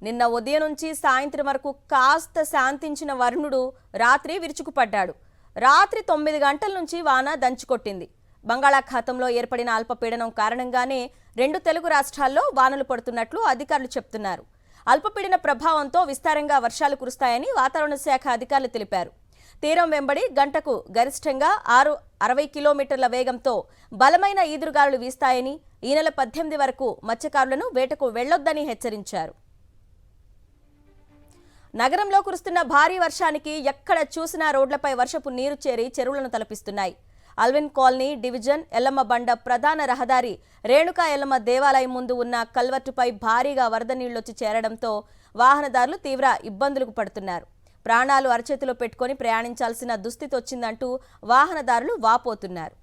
నిన్న ఉదయం నుంచి సాయంత్రం వరకు కాస్త శాంతించిన వరుణుడు రాత్రి విరుచుకుపడ్డాడు. రాత్రి 9 గంటల నుంచి వాన దంచుకొట్టింది. బంగాళాఖాతంలో ఏర్పడిన అల్పపీడనం కారణంగానే 2 తెలుగు రాష్ట్రాల్లో వానలు పడుతున్నట్లు అధికారులు చెప్తున్నారు. అల్పపీడన ప్రభావంతో విస్తారంగా వర్షాలు కురుస్తాయని వాతావరణ శాఖ అధికారులు తెలిపారు. తీరం వెంబడి గంటకు గరిష్టంగా 60 కిలోమీటర్ల వేగంతో బలమైన ఈదురుగాలులు వీస్తాయని, ఈ నెల 18 వరకు మత్స్యకారులను వేటకు వెళ్లొద్దని హెచ్చరించారు. నగరంలో కురుస్తున్న భారీ వర్షానికి ఎక్కడ చూసినా రోడ్లపై వర్షపు నీరు చేరి చెరువులను తలపిస్తున్నాయి. అల్విన్ కాలనీ డివిజన్ ఎల్లమ్మ బండ ప్రధాన రహదారి రేణుకా ఎల్లమ్మ దేవాలయం ముందు ఉన్న కల్వర్టుపై భారీగా వరద నీళ్లొచ్చి చేరడంతో వాహనదారులు తీవ్ర ఇబ్బందులకు పడుతున్నారు. ప్రాణాలు అరచేతిలో పెట్టుకుని ప్రయాణించాల్సిన దుస్థితి వచ్చిందంటూ వాహనదారులు వాపోతున్నారు.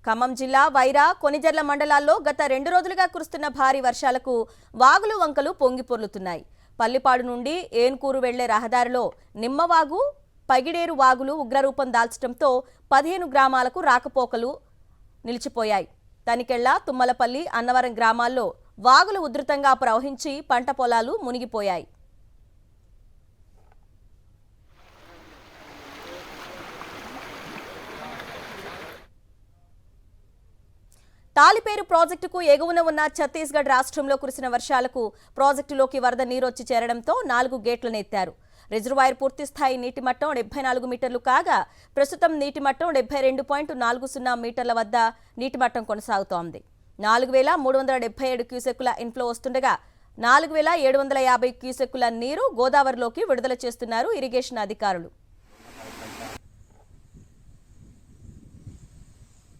ఖమ్మం జిల్లా వైరా, కొనిజర్ల మండలాల్లో గత 2 రోజులుగా కురుస్తున్న భారీ వర్షాలకు వాగులు వంకలు పొంగిపొర్లుతున్నాయి. పల్లిపాడు నుండి ఏన్కూరు వెళ్లే రహదారిలో నిమ్మవాగు, పగిడేరు వాగులు ఉగ్రరూపం దాల్చడంతో 15 గ్రామాలకు రాకపోకలు నిలిచిపోయాయి. తనికెళ్ల, తుమ్మలపల్లి, అన్నవరం గ్రామాల్లో వాగులు ఉధృతంగా ప్రవహించి పంట పొలాలు మునిగిపోయాయి. తాలిపేరు ప్రాజెక్టుకు ఎగువన ఉన్న ఛత్తీస్గఢ్ రాష్ట్రంలో కురిసిన వర్షాలకు ప్రాజెక్టులోకి వరద నీరొచ్చి చేరడంతో 4 గేట్లను ఎత్తారు. రిజర్వాయర్ పూర్తిస్థాయి నీటి మట్టం 74 మీటర్లు కాగా ప్రస్తుతం నీటి మట్టం 72.40 మీటర్ల వద్ద నీటి మట్టం కొనసాగుతోంది. 4377 క్యూసెక్కుల ఇన్ఫ్లో వస్తుండగా 4750 క్యూసెక్కుల నీరు గోదావరిలోకి విడుదల చేస్తున్నారు ఇరిగేషన్ అధికారులు.